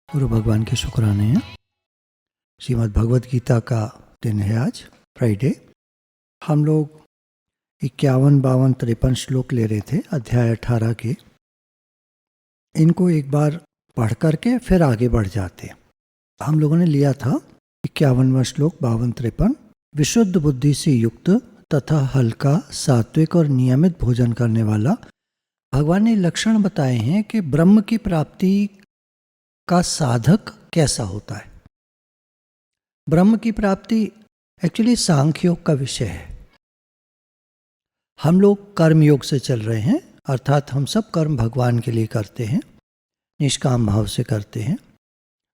गुरु भगवान के शुक्राने हैं। श्रीमद् भगवद गीता का दिन है आज, फ्राइडे। हम लोग 51, 52, 53 श्लोक ले रहे थे अध्याय 18 के। इनको एक बार पढ़ करके फिर आगे बढ़ जाते। हम लोगों ने लिया था 51वां श्लोक, 52, 53। विशुद्ध बुद्धि से युक्त तथा हल्का, सात्विक और नियमित भोजन करने वाला। भगवान ने लक्षण बताए हैं कि ब्रह्म की प्राप्ति का साधक कैसा होता है। ब्रह्म की प्राप्ति एक्चुअली सांख्य योग का विषय है। हम लोग कर्म योग से चल रहे हैं, अर्थात हम सब कर्म भगवान के लिए करते हैं, निष्काम भाव से करते हैं,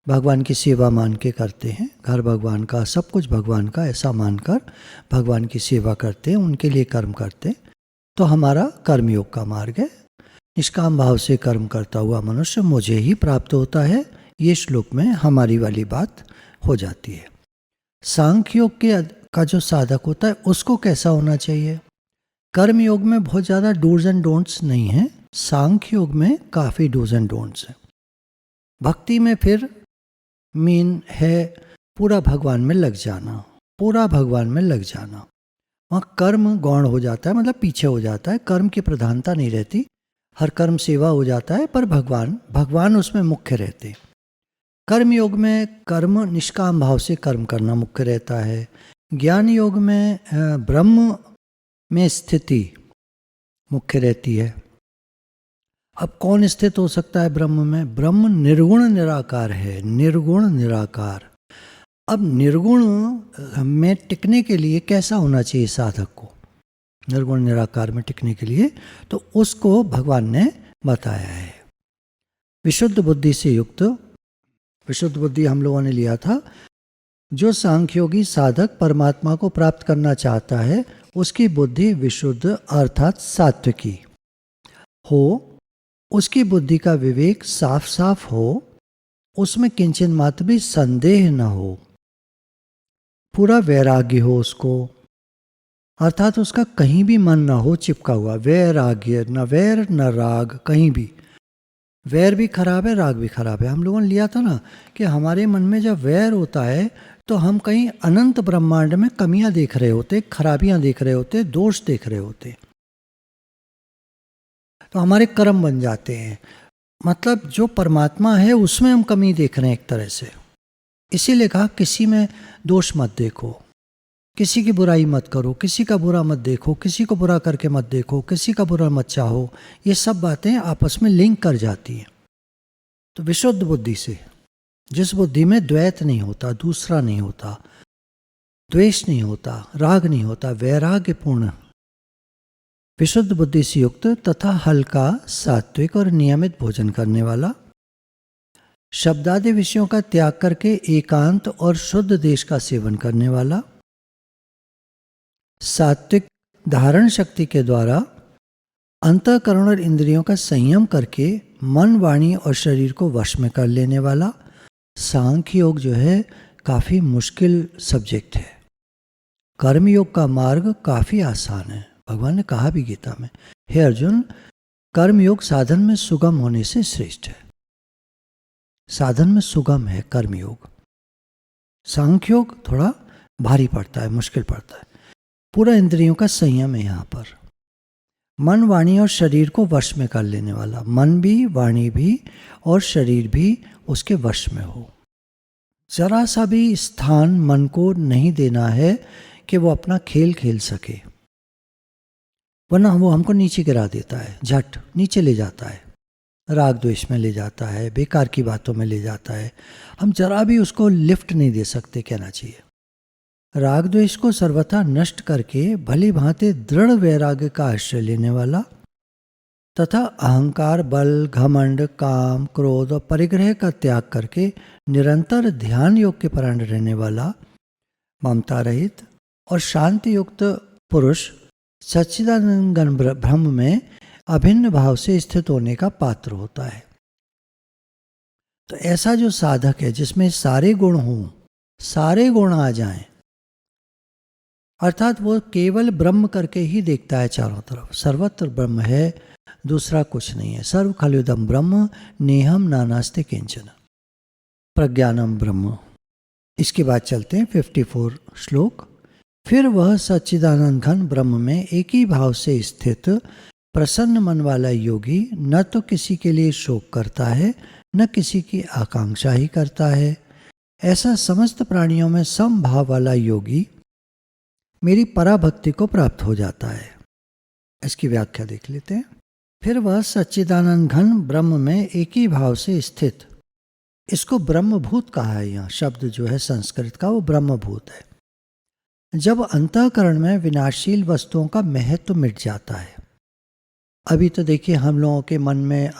भगवान की सेवा मान के करते हैं। घर भगवान का, सब कुछ भगवान का, ऐसा मानकर भगवान की सेवा करते हैं, उनके लिए कर्म करते हैं। तो हमारा कर्मयोग का मार्ग है। निष्काम भाव से कर्म करता हुआ मनुष्य मुझे ही प्राप्त होता है, ये श्लोक में हमारी वाली बात हो जाती है। सांख्य योग का जो साधक होता है उसको कैसा होना चाहिए। कर्म योग में बहुत ज़्यादा डूज एंड डोंट्स नहीं है, सांख्य योग में काफ़ी डूज एंड डोंट्स हैं। भक्ति में फिर मेन है पूरा भगवान में लग जाना, पूरा भगवान में लग जाना। वहाँ कर्म गौण हो जाता है, मतलब पीछे हो जाता है, कर्म की प्रधानता नहीं रहती। हर कर्म सेवा हो जाता है, पर भगवान उसमें मुख्य रहते। कर्म योग में कर्म निष्काम भाव से कर्म करना मुख्य रहता है। ज्ञान योग में ब्रह्म में स्थिति मुख्य रहती है। अब कौन स्थित हो सकता है ब्रह्म में? ब्रह्म निर्गुण निराकार है, निर्गुण निराकार। अब निर्गुण में टिकने के लिए कैसा होना चाहिए साधक को? निर्गुण निराकार में टिकने के लिए तो उसको भगवान ने बताया है। विशुद्ध बुद्धि से युक्त, विशुद्ध बुद्धि हम लोगों ने लिया था। जो सांख्योगी साधक परमात्मा को प्राप्त करना चाहता है उसकी बुद्धि विशुद्ध अर्थात सात्विकी हो, उसकी बुद्धि का विवेक साफ साफ हो, उसमें किंचन मात्र भी संदेह न हो, पूरा वैराग्य हो उसको, अर्थात उसका कहीं भी मन ना हो चिपका हुआ। वैराग्य, न वैर न राग, कहीं भी। वैर भी खराब है, राग भी खराब है। हम लोगों ने लिया था ना कि हमारे मन में जब वैर होता है तो हम कहीं अनंत ब्रह्मांड में कमियां देख रहे होते, खराबियां देख रहे होते, दोष देख रहे होते, तो हमारे कर्म बन जाते हैं। मतलब जो परमात्मा है उसमें हम कमी देख रहे हैं एक तरह से। इसीलिए कहा किसी में दोष मत देखो, किसी की बुराई मत करो, किसी का बुरा मत देखो, किसी को बुरा करके मत देखो, किसी का बुरा मत चाहो। ये सब बातें आपस में लिंक कर जाती हैं। तो विशुद्ध बुद्धि से, जिस बुद्धि में द्वैत नहीं होता, दूसरा नहीं होता, द्वेष नहीं होता, राग नहीं होता, वैराग्यपूर्ण, विशुद्ध बुद्धि से युक्त तथा हल्का, सात्विक और नियमित भोजन करने वाला, शब्दादि विषयों का त्याग करके एकांत और शुद्ध देश का सेवन करने वाला, सात्विक धारण शक्ति के द्वारा अंतःकरण और इंद्रियों का संयम करके मन, वाणी और शरीर को वश में कर लेने वाला। सांख्य योग जो है काफ़ी मुश्किल सब्जेक्ट है। कर्म योग का मार्ग काफ़ी आसान है। भगवान ने कहा भी गीता में, हे अर्जुन, कर्म योग साधन में सुगम होने से श्रेष्ठ है। साधन में सुगम है कर्म योग। सांख्य योग थोड़ा भारी पड़ता है, मुश्किल पड़ता है। पूरा इंद्रियों का संयम है यहाँ पर। मन, वाणी और शरीर को वश में कर लेने वाला। मन भी, वाणी भी और शरीर भी उसके वश में हो। जरा सा भी स्थान मन को नहीं देना है कि वो अपना खेल खेल सके, वरना वो हमको नीचे गिरा देता है, झट नीचे ले जाता है, राग द्वेष में ले जाता है, बेकार की बातों में ले जाता है। हम जरा भी उसको लिफ्ट नहीं दे सकते, कहना चाहिए। राग द्वेष को सर्वथा नष्ट करके भली भांति दृढ़ वैराग्य का आश्रय लेने वाला तथा अहंकार, बल, घमंड, काम, क्रोध और परिग्रह का त्याग करके निरंतर ध्यान योग के परायण रहने वाला, ममता रहित और शांति युक्त पुरुष सच्चिदानंद ब्रह्म में अभिन्न भाव से स्थित होने का पात्र होता है। तो ऐसा जो साधक है जिसमें सारे गुण हों, सारे गुण आ जाएं, अर्थात वो केवल ब्रह्म करके ही देखता है चारों तरफ। सर्वत्र ब्रह्म है, दूसरा कुछ नहीं है। सर्व खलुदम ब्रह्म नेहम नानास्ति किंचन। प्रज्ञानम ब्रह्म। इसके बाद चलते हैं 54 श्लोक। फिर वह सच्चिदानंद घन ब्रह्म में एक ही भाव से स्थित प्रसन्न मन वाला योगी न तो किसी के लिए शोक करता है न किसी की आकांक्षा ही करता है। ऐसा समस्त प्राणियों में समभाव वाला योगी मेरी पराभक्ति को प्राप्त हो जाता है। इसकी व्याख्या देख लेते हैं। फिर वह सच्चिदानंद घन ब्रह्म में एक ही भाव से स्थित, इसको ब्रह्मभूत कहा है। यहाँ शब्द जो है संस्कृत का वो ब्रह्मभूत है। जब अंतःकरण में विनाशशील वस्तुओं का महत्व मिट जाता है। अभी तो देखिए हम लोगों के मन में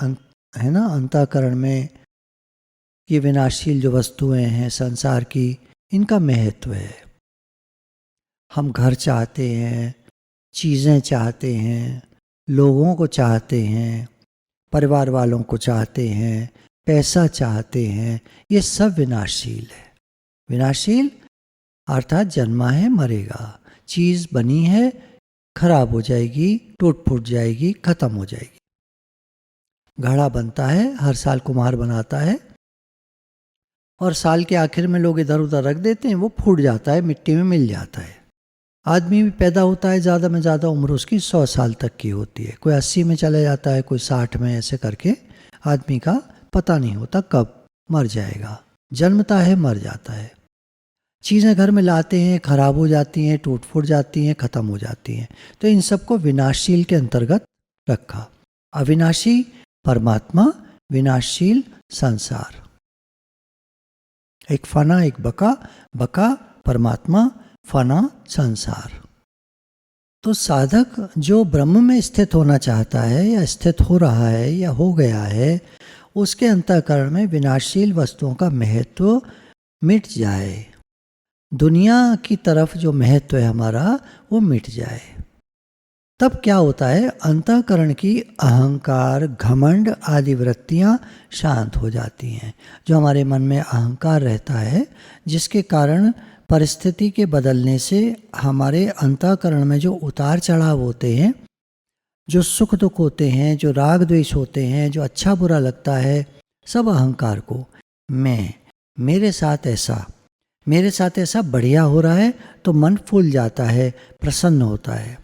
है ना, अंतःकरण में ये विनाशशील जो वस्तुएं हैं संसार की, इनका महत्व है। हम घर चाहते हैं, चीज़ें चाहते हैं, लोगों को चाहते हैं, परिवार वालों को चाहते हैं, पैसा चाहते हैं, ये सब विनाशशील है। विनाशशील अर्थात जन्मा है मरेगा, चीज़ बनी है खराब हो जाएगी, टूट फूट जाएगी, खत्म हो जाएगी। घड़ा बनता है, हर साल कुम्हार बनाता है और साल के आखिर में लोग इधर उधर रख देते हैं, वो फूट जाता है, मिट्टी में मिल जाता है। आदमी भी पैदा होता है, ज़्यादा में ज़्यादा उम्र उसकी 100 साल तक की होती है। कोई 80 में चला जाता है, कोई 60 में, ऐसे करके आदमी का पता नहीं होता कब मर जाएगा। जन्मता है, मर जाता है। चीज़ें घर में लाते हैं, खराब हो जाती हैं, टूट फूट जाती हैं, ख़त्म हो जाती हैं। तो इन सबको विनाशशील के अंतर्गत रखा। अविनाशी परमात्मा, विनाशशील संसार। एक फना एक बका, बका परमात्मा, फना संसार। तो साधक जो ब्रह्म में स्थित होना चाहता है या स्थित हो रहा है या हो गया है, उसके अंतःकरण में विनाशशील वस्तुओं का महत्व मिट जाए। दुनिया की तरफ जो महत्व है हमारा वो मिट जाए। तब क्या होता है, अंतःकरण की अहंकार, घमंड आदि वृत्तियां शांत हो जाती हैं। जो हमारे मन में अहंकार रहता है, जिसके कारण परिस्थिति के बदलने से हमारे अंतःकरण में जो उतार चढ़ाव होते हैं, जो सुख दुख होते हैं, जो राग द्वेष होते हैं, जो अच्छा बुरा लगता है, सब अहंकार को मैं, मेरे साथ ऐसा बढ़िया हो रहा है तो मन फूल जाता है, प्रसन्न होता है।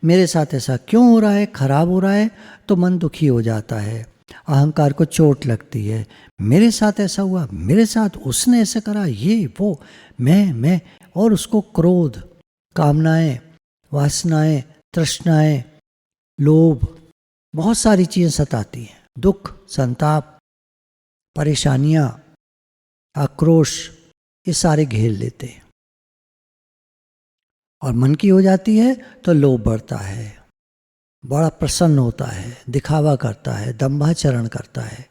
मेरे साथ ऐसा क्यों हो रहा है, खराब हो रहा है तो मन दुखी हो जाता है, अहंकार को चोट लगती है। मेरे साथ ऐसा हुआ, मेरे साथ उसने ऐसा करा, ये वो, मैं, और उसको क्रोध, कामनाएं, वासनाएं, तृष्णाएं, लोभ, बहुत सारी चीज़ें सताती हैं। दुख, संताप, परेशानियां, आक्रोश, ये सारे घेर लेते हैं। और मन की हो जाती है तो लोभ बढ़ता है, बड़ा प्रसन्न होता है, दिखावा करता है, दंभाचरण करता है।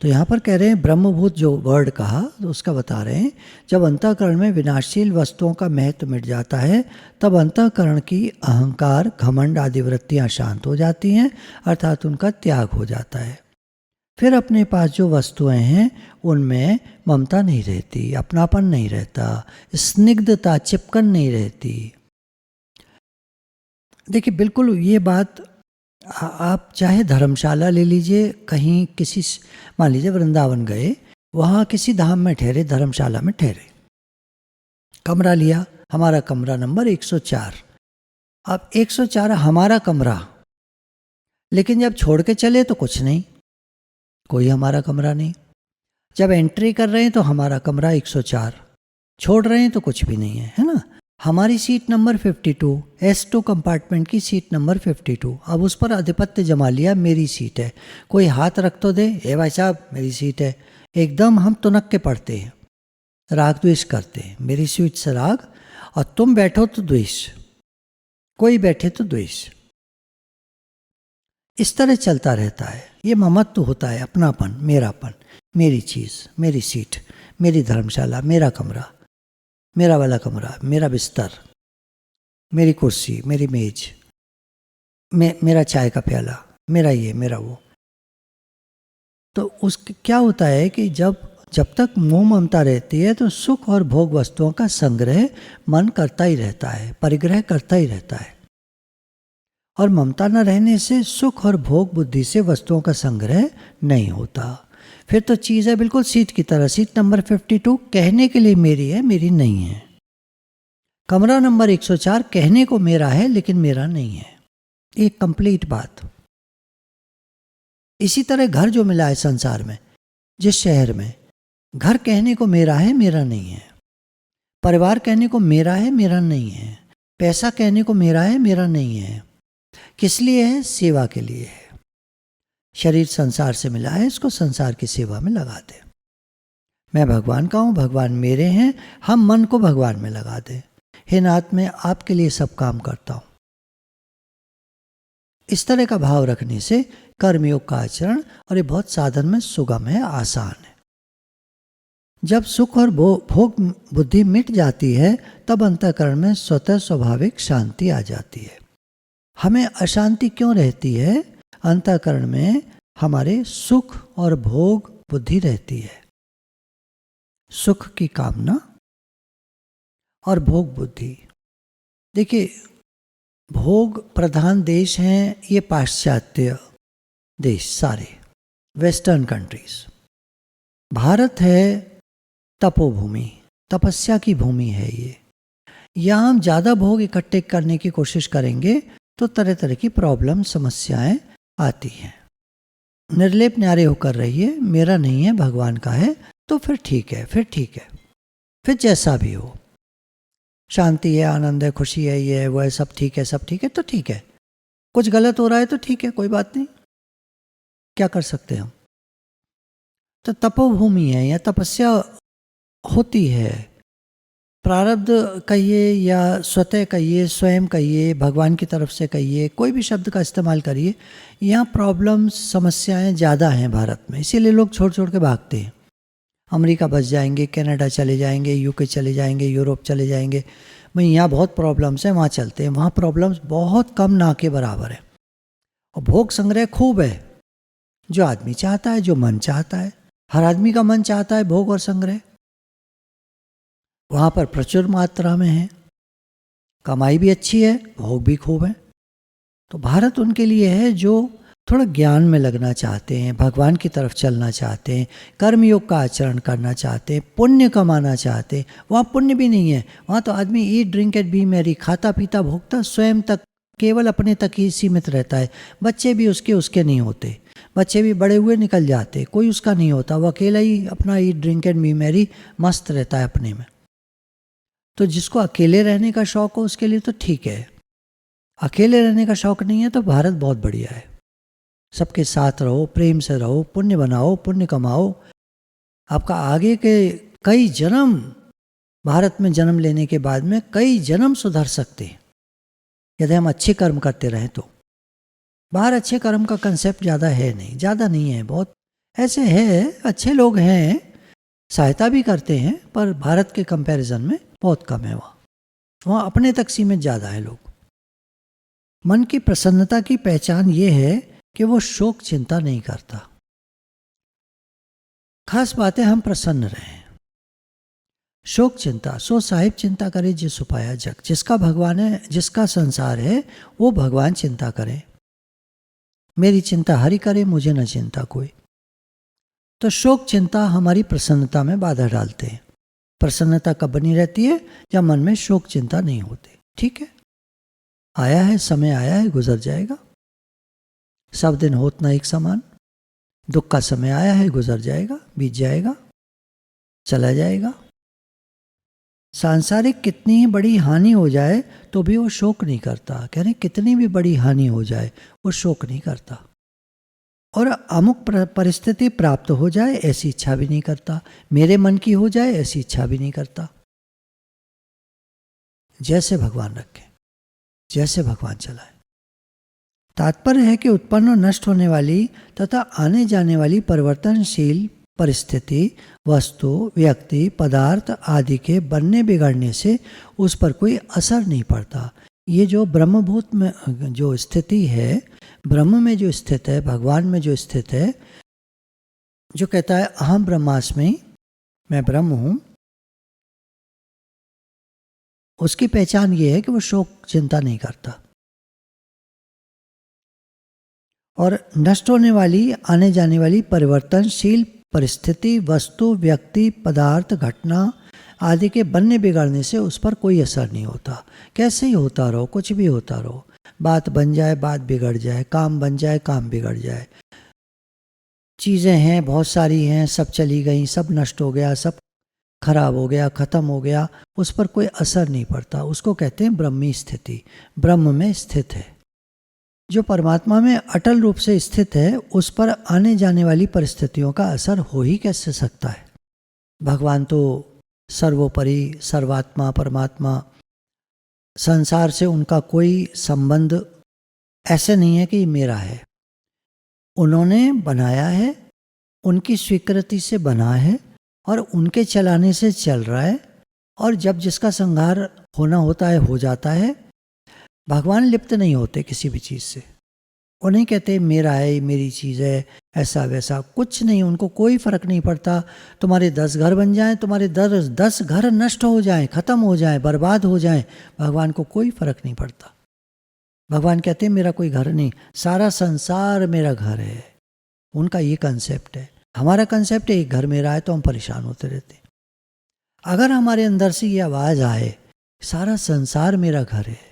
तो यहाँ पर कह रहे हैं ब्रह्मभूत जो वर्ड कहा तो उसका बता रहे हैं, जब अंतःकरण में विनाशशील वस्तुओं का महत्व मिट जाता है, तब अंतःकरण की अहंकार, घमंड आदि वृत्तियाँ शांत हो जाती हैं, अर्थात उनका त्याग हो जाता है। फिर अपने पास जो वस्तुएं हैं उनमें ममता नहीं रहती, अपनापन नहीं रहता, स्निग्धता, चिपकन नहीं रहती। देखिए बिल्कुल ये बात आप चाहे धर्मशाला ले लीजिए, कहीं किसी, मान लीजिए वृंदावन गए, वहाँ किसी धाम में ठहरे, धर्मशाला में ठहरे, कमरा लिया, हमारा कमरा नंबर 104। अब 104 हमारा कमरा, लेकिन जब छोड़ के चले तो कुछ नहीं, कोई हमारा कमरा नहीं। जब एंट्री कर रहे हैं तो हमारा कमरा 104, छोड़ रहे हैं तो कुछ भी नहीं है, है ना। हमारी सीट नंबर 52, S2 कंपार्टमेंट की सीट नंबर 52। अब उस पर आधिपत्य जमा लिया, मेरी सीट है, कोई हाथ रख तो दे, ए भाई साहब मेरी सीट है। एकदम हम तुनक के पड़ते हैं, राग द्वेष करते हैं, मेरी सीट से राग, और तुम बैठो तो द्वेष, कोई बैठे तो द्वेष। इस तरह चलता रहता है। ये ममत्व होता है, अपनापन, मेरापन, मेरी चीज़, मेरी सीट, मेरी धर्मशाला, मेरा कमरा, मेरा वाला कमरा, मेरा बिस्तर, मेरी कुर्सी, मेरी मेज, मेरा चाय का प्याला, मेरा ये, मेरा वो। तो उस क्या होता है कि जब तक मोह ममता रहती है तो सुख और भोग वस्तुओं का संग्रह मन करता ही रहता है, परिग्रह करता ही रहता है। और ममता न रहने से सुख और भोग बुद्धि से वस्तुओं का संग्रह नहीं होता। फिर तो चीज़ है बिल्कुल सीट की तरह। सीट नंबर 52 कहने के लिए मेरी है, मेरी नहीं है। कमरा नंबर 104 कहने को मेरा है लेकिन मेरा नहीं है। एक कंप्लीट बात। इसी तरह घर जो मिला है संसार में, जिस शहर में, घर कहने को मेरा है, मेरा नहीं है। परिवार कहने को मेरा है, मेरा नहीं है। पैसा कहने को मेरा है, मेरा नहीं है। किस लिए है? सेवा के लिए है। शरीर संसार से मिला है, इसको संसार की सेवा में लगा दे। मैं भगवान का हूँ, भगवान मेरे हैं, हम मन को भगवान में लगा दें। हे नाथ, मैं आपके लिए सब काम करता हूँ। इस तरह का भाव रखने से कर्मयोग का आचरण, और ये बहुत साधन में सुगम है, आसान है। जब सुख और भोग बुद्धि मिट जाती है तब अंतःकरण में स्वतः स्वाभाविक शांति आ जाती है। हमें अशांति क्यों रहती है? अंतःकरण में हमारे सुख और भोग बुद्धि रहती है। सुख की कामना और भोग बुद्धि। देखिए, भोग प्रधान देश हैं ये पाश्चात्य देश, सारे वेस्टर्न कंट्रीज। भारत है तपोभूमि, तपस्या की भूमि है ये। यहाँ हम ज़्यादा भोग इकट्ठे करने की कोशिश करेंगे तो तरह तरह की प्रॉब्लम, समस्याएं आती हैं। निर्लेप न्यारे होकर रहिए, मेरा नहीं है, भगवान का है, तो फिर ठीक है, फिर ठीक है, फिर जैसा भी हो। शांति है, आनंद है, खुशी है, ये है, वो है, सब ठीक है, सब ठीक है तो ठीक है। कुछ गलत हो रहा है तो ठीक है, कोई बात नहीं, क्या कर सकते हैं हम। तो तपोभूमि है या तपस्या होती है। प्रारब्ध कहिए या स्वतः कहिए, स्वयं कहिए, भगवान की तरफ से कहिए, कोई भी शब्द का इस्तेमाल करिए, यहाँ प्रॉब्लम्स, समस्याएं ज़्यादा हैं भारत में। इसीलिए लोग छोड़ छोड़ के भागते हैं। अमेरिका बस जाएंगे, कनाडा चले जाएंगे, यूके चले जाएंगे, यूरोप चले जाएंगे। भाई यहाँ बहुत प्रॉब्लम्स हैं, वहाँ चलते हैं। वहाँ प्रॉब्लम्स बहुत कम, ना के बराबर है। और भोग संग्रह खूब है, जो आदमी चाहता है, जो मन चाहता है। हर आदमी का मन चाहता है भोग और संग्रह। वहाँ पर प्रचुर मात्रा में है, कमाई भी अच्छी है, भोग भी खूब है। तो भारत उनके लिए है जो थोड़ा ज्ञान में लगना चाहते हैं, भगवान की तरफ चलना चाहते हैं, कर्मयोग का आचरण करना चाहते हैं, पुण्य कमाना चाहते हैं। वहाँ पुण्य भी नहीं है। वहाँ तो आदमी eat drink and B Mary, खाता पीता भोगता, स्वयं तक, केवल अपने तक ही सीमित रहता है। बच्चे भी उसके नहीं होते, बच्चे भी बड़े हुए निकल जाते, कोई उसका नहीं होता। वो अकेला ही अपना eat drink and B Mary मस्त रहता है अपने में। तो जिसको अकेले रहने का शौक हो उसके लिए तो ठीक है। अकेले रहने का शौक नहीं है तो भारत बहुत बढ़िया है। सबके साथ रहो, प्रेम से रहो, पुण्य बनाओ, पुण्य कमाओ। आपका आगे के कई जन्म, भारत में जन्म लेने के बाद में कई जन्म सुधर सकते हैं यदि हम अच्छे कर्म करते रहें तो। बाहर अच्छे कर्म का कंसेप्ट ज़्यादा है नहीं, ज़्यादा नहीं है, बहुत ऐसे है, अच्छे लोग हैं, सहायता भी करते हैं, पर भारत के कंपैरिजन में बहुत कम है। वहाँ अपने तक सीमित ज़्यादा है लोग। मन की प्रसन्नता की पहचान ये है कि वो शोक चिंता नहीं करता। खास बात है हम प्रसन्न रहें। शोक चिंता, सो साहिब चिंता करे जिस उपाया जग। जिसका भगवान है, जिसका संसार है, वो भगवान चिंता करे। मेरी चिंता हरि करे, मुझे न चिंता कोई। तो शोक चिंता हमारी प्रसन्नता में बाधा डालते हैं। प्रसन्नता कब बनी रहती है? जब मन में शोक चिंता नहीं होती। ठीक है, आया है समय, आया है, गुजर जाएगा। सब दिन होत ना एक समान। दुख का समय आया है, गुजर जाएगा, बीत जाएगा, चला जाएगा। सांसारिक कितनी ही बड़ी हानि हो जाए तो भी वो शोक नहीं करता। कह रहे कितनी भी बड़ी हानि हो जाए वो शोक नहीं करता। और अमुक परिस्थिति प्राप्त हो जाए ऐसी इच्छा भी नहीं करता। मेरे मन की हो जाए ऐसी इच्छा भी नहीं करता। जैसे भगवान रखे, जैसे भगवान चलाए। तात्पर्य है कि उत्पन्न और नष्ट होने वाली तथा आने जाने वाली परिवर्तनशील परिस्थिति, वस्तु, व्यक्ति, पदार्थ आदि के बनने बिगड़ने से उस पर कोई असर नहीं पड़ता। ये जो ब्रह्मभूत में जो स्थिति है, ब्रह्म में जो स्थित है, भगवान में जो स्थित है, जो कहता है अहम ब्रह्मास्मि, मैं ब्रह्म हूँ, उसकी पहचान ये है कि वो शोक चिंता नहीं करता। और नष्ट होने वाली, आने जाने वाली परिवर्तनशील परिस्थिति, वस्तु, व्यक्ति, पदार्थ, घटना आदि के बनने बिगड़ने से उस पर कोई असर नहीं होता। कैसे ही होता रहो, कुछ भी होता रहो, बात बन जाए, बात बिगड़ जाए, काम बन जाए, काम बिगड़ जाए, चीज़ें हैं बहुत सारी हैं, सब चली गई, सब नष्ट हो गया, सब खराब हो गया, ख़त्म हो गया, उस पर कोई असर नहीं पड़ता। उसको कहते हैं ब्रह्मी स्थिति, ब्रह्म में स्थित है। जो परमात्मा में अटल रूप से स्थित है, उस पर आने जाने वाली परिस्थितियों का असर हो ही कैसे सकता है। भगवान तो सर्वोपरि, सर्वात्मा, परमात्मा, संसार से उनका कोई संबंध ऐसे नहीं है कि ये मेरा है। उन्होंने बनाया है, उनकी स्वीकृति से बना है और उनके चलाने से चल रहा है, और जब जिसका संहार होना होता है हो जाता है। भगवान लिप्त नहीं होते किसी भी चीज़ से। वो नहीं कहते मेरा है, मेरी चीज़ है, ऐसा वैसा कुछ नहीं, उनको कोई फ़र्क नहीं पड़ता। तुम्हारे 10 घर बन जाएं, तुम्हारे 10 घर नष्ट हो जाएं, ख़त्म हो जाएं, बर्बाद हो जाएं, भगवान को कोई फ़र्क नहीं पड़ता। भगवान कहते हैं मेरा कोई घर नहीं, सारा संसार मेरा घर है। उनका ये कंसेप्ट है। हमारा कंसेप्ट है एक घर मेरा है, तो हम परेशान होते रहते हैं। अगर हमारे अंदर से ये आवाज़ आए सारा संसार मेरा घर है,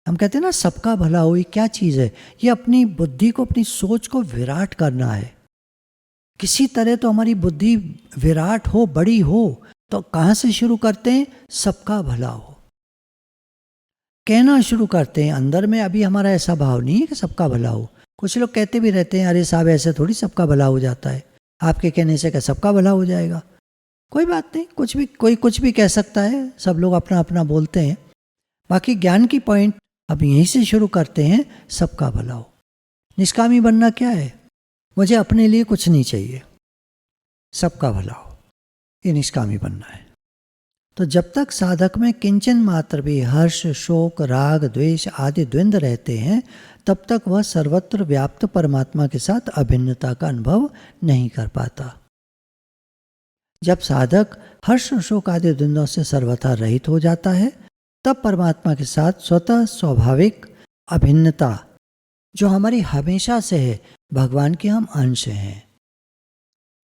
हम कहते हैं ना सबका भला हो, ये क्या चीज़ है? ये अपनी बुद्धि को, अपनी सोच को विराट करना है। किसी तरह तो हमारी बुद्धि विराट हो, बड़ी हो। तो कहाँ से शुरू करते हैं? सबका भला हो कहना शुरू करते हैं। अंदर में अभी हमारा ऐसा भाव नहीं है कि सबका भला हो। कुछ लोग कहते भी रहते हैं अरे साहब ऐसे थोड़ी सबका भला हो जाता है, आपके कहने से क्या सबका भला हो जाएगा? कोई बात नहीं, कुछ भी, कोई कुछ भी कह सकता है, सब लोग अपना अपना बोलते हैं। बाकी ज्ञान की पॉइंट अब यहीं से शुरू करते हैं, सबका भला हो। निष्कामी बनना क्या है? मुझे अपने लिए कुछ नहीं चाहिए, सबका भला हो, ये निष्कामी बनना है। तो जब तक साधक में किंचन मात्र भी हर्ष, शोक, राग, द्वेष आदि द्वंद्व रहते हैं, तब तक वह सर्वत्र व्याप्त परमात्मा के साथ अभिन्नता का अनुभव नहीं कर पाता। जब साधक हर्ष, शोक आदि द्वंद्वों से सर्वथा रहित हो जाता है, तब परमात्मा के साथ स्वतः स्वाभाविक अभिन्नता, जो हमारी हमेशा से है, भगवान के हम अंश हैं।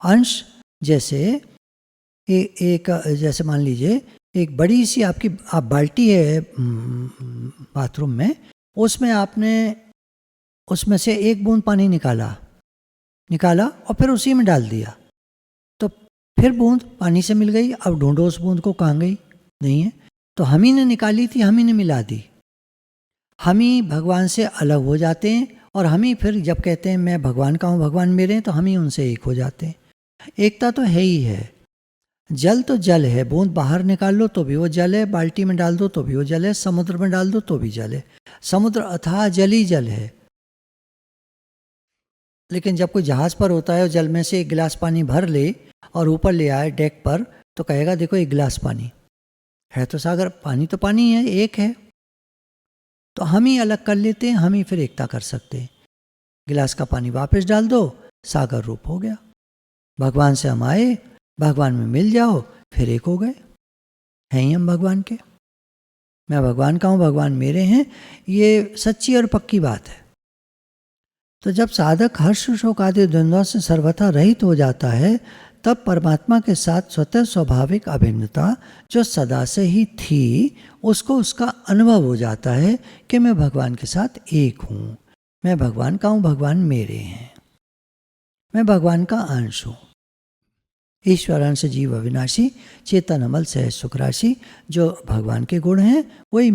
अंश जैसे एक जैसे मान लीजिए एक बड़ी सी आपकी आप बाल्टी है बाथरूम में, उसमें आपने उसमें से एक बूंद पानी निकाला और फिर उसी में डाल दिया, तो फिर बूंद पानी से मिल गई। अब ढूंढो उस बूंद को, कहाँ गई? नहीं है। तो हम ही ने निकाली थी, हम ही ने मिला दी। हम ही भगवान से अलग हो जाते हैं, और हम ही फिर जब कहते हैं मैं भगवान का हूँ, भगवान मेरे हैं, तो हम ही उनसे एक हो जाते हैं। एकता तो है ही है। जल तो जल है, बूंद बाहर निकाल लो तो भी वो जल है, बाल्टी में डाल दो तो भी वो जल है, समुद्र में डाल दो तो भी जल है। समुद्र अथाह जल ही जल है। लेकिन जब कोई जहाज पर होता है और जल में से एक गिलास पानी भर ले और ऊपर ले आए डेक पर, तो कहेगा देखो एक गिलास पानी है, तो सागर पानी तो पानी है, एक है। तो हम ही अलग कर लेते हैं, हम ही फिर एकता कर सकते हैं। गिलास का पानी वापस डाल दो, सागर रूप हो गया। भगवान से हम आए, भगवान में मिल जाओ, फिर एक हो गए। हैं ही हम भगवान के। मैं भगवान का हूँ, भगवान मेरे हैं, ये सच्ची और पक्की बात है। तो जब साधक हर्ष, शोक आदि द्वंद्वों से सर्वथा रहित हो जाता है, तब परमात्मा के साथ स्वतः स्वाभाविक अभिन्नता, जो सदा से ही थी, उसको उसका अनुभव हो जाता है कि मैं भगवान के साथ एक हूँ, मैं भगवान का हूँ, भगवान मेरे हैं, मैं भगवान का अंश हूँ। ईश्वर अंश जीव अविनाशी, चेतन अमल सहज सुख राशि, जो भगवान के गुण हैं वही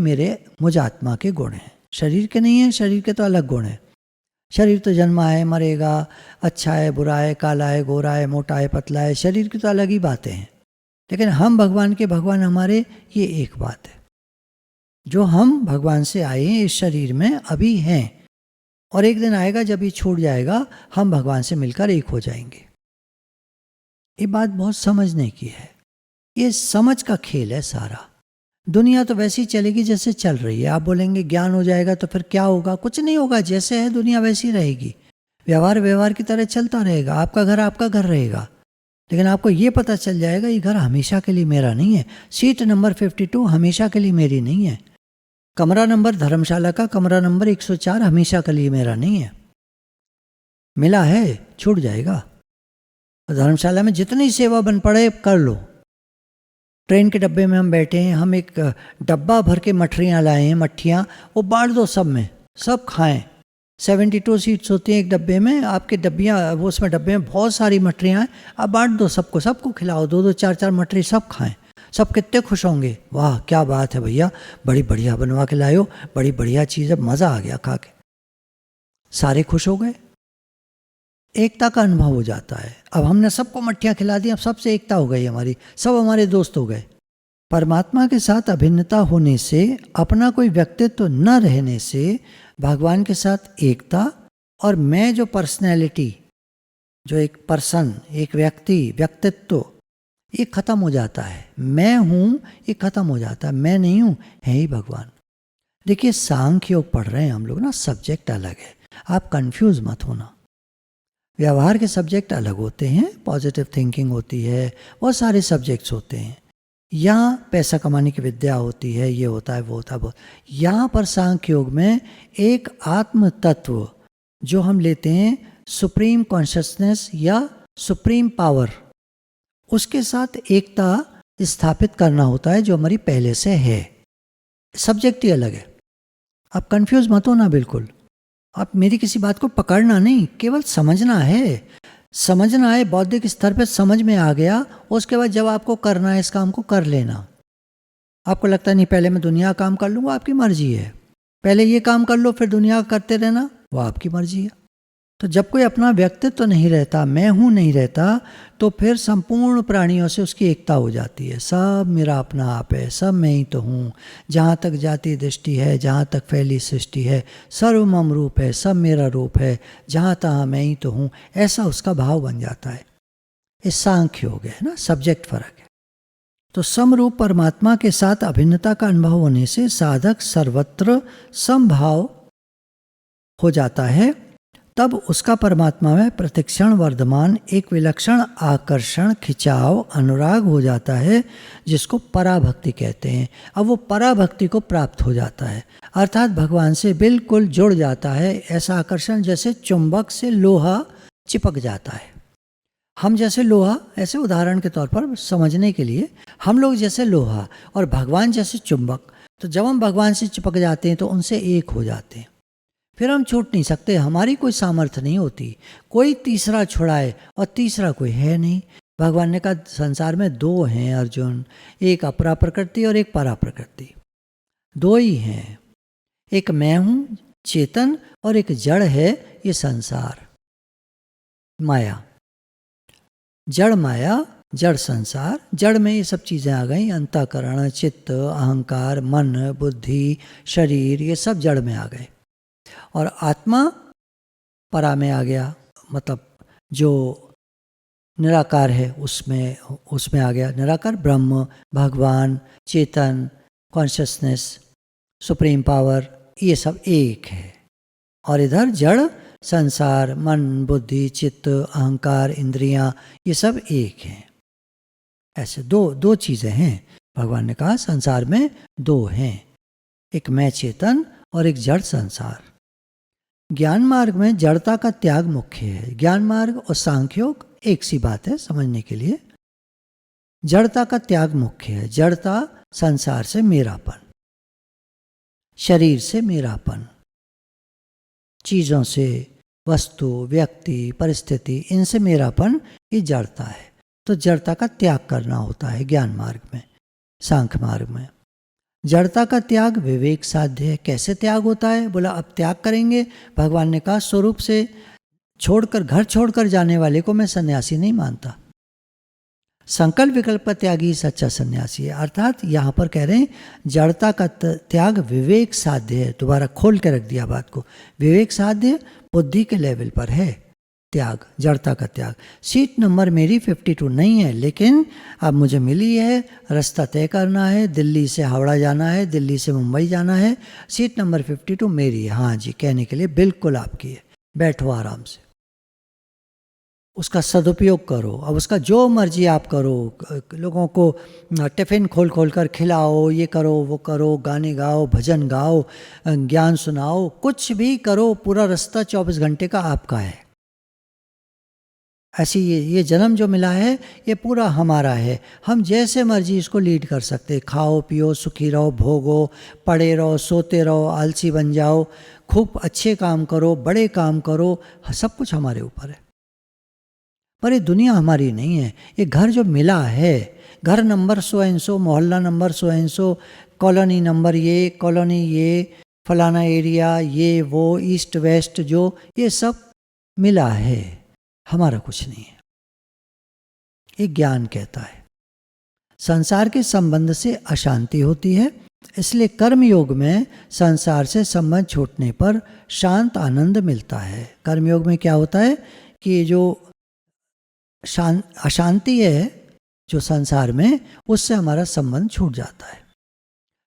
मुझ आत्मा के गुण हैं। शरीर के नहीं हैं, शरीर के तो अलग गुण हैं। शरीर तो जन्मा है, मरेगा, अच्छा है, बुरा है, काला है, गोरा है, मोटा है, पतला है, शरीर की तो अलग ही बातें हैं। लेकिन हम भगवान के, भगवान हमारे, ये एक बात है। जो हम भगवान से आए हैं इस शरीर में अभी हैं, और एक दिन आएगा जब ये छूट जाएगा, हम भगवान से मिलकर एक हो जाएंगे। ये बात बहुत समझने की है। ये समझ का खेल है सारा। दुनिया तो वैसी चलेगी जैसे चल रही है। आप बोलेंगे ज्ञान हो जाएगा तो फिर क्या होगा? कुछ नहीं होगा, जैसे है दुनिया वैसी रहेगी। व्यवहार की तरह चलता रहेगा। आपका घर रहेगा, लेकिन आपको ये पता चल जाएगा ये घर हमेशा के लिए मेरा नहीं है। सीट नंबर 52 हमेशा के लिए मेरी नहीं है। कमरा नंबर धर्मशाला का कमरा नंबर 104 हमेशा के लिए मेरा नहीं है। मिला है, छूट जाएगा। धर्मशाला में जितनी सेवा बन पड़े कर लो। ट्रेन के डब्बे में हम बैठे हैं, हम एक डब्बा भर के मठरियाँ लाए हैं, मट्ठियाँ, वो बांट दो सब में, सब खाएं। 72 सीट्स होती हैं एक डब्बे में, आपके डब्बियाँ वो उसमें डब्बे में बहुत सारी मठरियाँ हैं, आप बांट दो सबको, सबको खिलाओ, 2-2 4-4 मठरी सब खाएं। सब कितने खुश होंगे, वाह क्या बात है भैया, बड़ी बढ़िया बनवा के लाए हो, बड़ी बढ़िया चीज़ है, मज़ा आ गया खा के। सारे खुश हो गए, एकता का अनुभव हो जाता है। अब हमने सबको मट्ठियाँ खिला दी, अब सबसे एकता हो गई हमारी, सब हमारे दोस्त हो गए। परमात्मा के साथ अभिन्नता होने से, अपना कोई व्यक्तित्व न रहने से भगवान के साथ एकता, और मैं जो पर्सनैलिटी, जो एक पर्सन, एक व्यक्ति, व्यक्तित्व, ये खत्म हो जाता है। मैं हूँ ये खत्म हो जाता है, मैं नहीं हूँ, है ही भगवान। देखिए सांख्य योग पढ़ रहे हैं हम लोग ना, सब्जेक्ट अलग है, आप कंफ्यूज मत होना। व्यवहार के सब्जेक्ट अलग होते हैं, पॉजिटिव थिंकिंग होती है, बहुत सारे सब्जेक्ट्स होते हैं। यहाँ पैसा कमाने की विद्या होती है, ये होता है, वो होता है, यहाँ पर सांख्य योग में एक आत्म तत्व जो हम लेते हैं, सुप्रीम कॉन्शियसनेस या सुप्रीम पावर, उसके साथ एकता स्थापित करना होता है, जो हमारी पहले से है। सब्जेक्ट ही अलग है, आप कंफ्यूज मत होना बिल्कुल। आप मेरी किसी बात को पकड़ना नहीं, केवल समझना है, समझना है, बौद्धिक स्तर पे समझ में आ गया, उसके बाद जब आपको करना है इस काम को कर लेना। आपको लगता नहीं पहले मैं दुनिया का काम कर लूँगा, आपकी मर्जी है, पहले ये काम कर लो फिर दुनिया का करते रहना, वो आपकी मर्जी है। तो जब कोई अपना व्यक्तित्व तो नहीं रहता, मैं हूँ नहीं रहता, तो फिर संपूर्ण प्राणियों से उसकी एकता हो जाती है। सब मेरा अपना आप है, सब मैं ही तो हूँ, जहाँ तक जाति दृष्टि है, जहाँ तक फैली सृष्टि है, सर्व मम रूप है, सब मेरा रूप है, जहाँ तहाँ मैं ही तो हूँ, ऐसा उसका भाव बन जाता है। इस सांख्य हो गया है ना, सब्जेक्ट फर्क है। तो समरूप परमात्मा के साथ अभिन्नता का अनुभव होने से साधक सर्वत्र समभाव हो जाता है, तब उसका परमात्मा में प्रतिक्षण वर्धमान एक विलक्षण आकर्षण, खिंचाव, अनुराग हो जाता है, जिसको पराभक्ति कहते हैं। अब वो पराभक्ति को प्राप्त हो जाता है, अर्थात भगवान से बिल्कुल जुड़ जाता है। ऐसा आकर्षण जैसे चुंबक से लोहा चिपक जाता है। हम जैसे लोहा, ऐसे उदाहरण के तौर पर समझने के लिए, हम लोग जैसे लोहा और भगवान जैसे चुंबक, तो जब हम भगवान से चिपक जाते हैं तो उनसे एक हो जाते हैं, फिर हम छूट नहीं सकते। हमारी कोई सामर्थ्य नहीं होती कोई तीसरा छुड़ाए, और तीसरा कोई है नहीं। भगवान ने कहा संसार में दो हैं अर्जुन, एक अपरा प्रकृति और एक परा प्रकृति, दो ही हैं। एक मैं हूँ चेतन, और एक जड़ है ये संसार, माया, जड़ माया, जड़ संसार। जड़ में ये सब चीज़ें आ गई, अंतःकरण, चित्त, अहंकार, मन, बुद्धि, शरीर, ये सब जड़ में आ गए। और आत्मा परा में आ गया, मतलब जो निराकार है उसमें आ गया। निराकार ब्रह्म, भगवान, चेतन, कॉन्शियसनेस, सुप्रीम पावर, ये सब एक है। और इधर जड़ संसार, मन, बुद्धि, चित्त, अहंकार, इंद्रियां, ये सब एक हैं। ऐसे दो चीज़ें हैं। भगवान ने कहा संसार में दो हैं, एक मैं चेतन और एक जड़ संसार। ज्ञान मार्ग में जड़ता का त्याग मुख्य है। ज्ञान मार्ग और सांख्योग एक सी बात है समझने के लिए। जड़ता का त्याग मुख्य है। जड़ता संसार से मेरापन, शरीर से मेरापन, चीज़ों से, वस्तु, व्यक्ति, परिस्थिति, इनसे मेरापन, ये जड़ता है। तो जड़ता का त्याग करना होता है ज्ञान मार्ग में। सांख्य मार्ग में जड़ता का त्याग विवेक साध्य है। कैसे त्याग होता है? बोला अब त्याग करेंगे। भगवान ने कहा स्वरूप से छोड़कर, घर छोड़कर जाने वाले को मैं सन्यासी नहीं मानता। संकल्प विकल्प का त्यागी सच्चा सन्यासी है। अर्थात यहाँ पर कह रहे हैं जड़ता का त्याग विवेक साध्य है। दोबारा खोल के रख दिया बात को। विवेक साध्य बुद्धि के लेवल पर है त्याग, जड़ता का त्याग। सीट नंबर मेरी 52 नहीं है, लेकिन अब मुझे मिली है, रास्ता तय करना है, दिल्ली से हावड़ा जाना है, दिल्ली से मुंबई जाना है, सीट नंबर 52 मेरी है। हाँ जी, कहने के लिए बिल्कुल आपकी है, बैठो आराम से, उसका सदुपयोग करो। अब उसका जो मर्जी आप करो, लोगों को टिफ़िन खोल खोल कर खिलाओ, ये करो वो करो, गाने गाओ, भजन गाओ, ज्ञान सुनाओ, कुछ भी करो, पूरा रास्ता 24 घंटे का आपका है। ऐसी ये जन्म जो मिला है ये पूरा हमारा है। हम जैसे मर्जी इसको लीड कर सकते, खाओ पियो सुखी रहो, भोगो, पड़े रहो, सोते रहो, आलसी बन जाओ, खूब अच्छे काम करो, बड़े काम करो, सब कुछ हमारे ऊपर है। पर ये दुनिया हमारी नहीं है। ये घर जो मिला है, घर नंबर सो एंड सो, मोहल्ला number so and so, colony number ये, कॉलोनी ये, फलाना एरिया ये वो, ईस्ट वेस्ट, जो ये सब मिला है, हमारा कुछ नहीं है। ये ज्ञान कहता है संसार के संबंध से अशांति होती है, इसलिए कर्म योग में संसार से संबंध छूटने पर शांत आनंद मिलता है। कर्म योग में क्या होता है कि जो अशांति है जो संसार में, उससे हमारा संबंध छूट जाता है।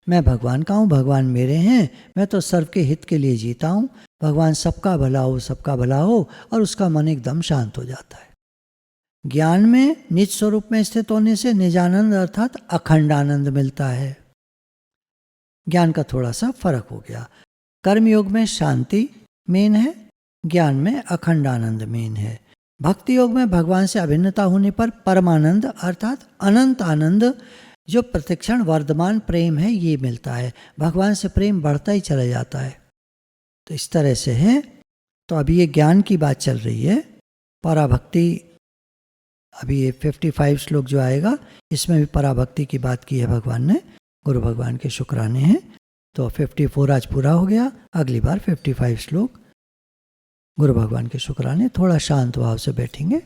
मैं भगवान का हूँ, भगवान मेरे हैं, मैं तो सर्व के हित के लिए जीता हूँ, भगवान सबका भला हो, सबका भला हो, और उसका मन एकदम शांत हो जाता है। ज्ञान में निज स्वरूप में स्थित होने से निजानंद अर्थात अखंड आनंद मिलता है। ज्ञान का थोड़ा सा फर्क हो गया। कर्म योग में शांति मेन है, ज्ञान में अखंड आनंद मेन है। भक्ति योग में भगवान से अभिन्नता होने पर परमानंद अर्थात अनंत आनंद, जो प्रतिक्षण वर्धमान प्रेम है, ये मिलता है। भगवान से प्रेम बढ़ता ही चला जाता है। तो इस तरह से है। तो अभी ये ज्ञान की बात चल रही है। पराभक्ति, अभी ये 55 श्लोक जो आएगा, इसमें भी पराभक्ति की बात की है भगवान ने। गुरु भगवान के शुक्राने हैं। तो 54 आज पूरा हो गया। अगली बार 55 श्लोक गुरु भगवान के शुक्राने। थोड़ा शांत भाव से बैठेंगे।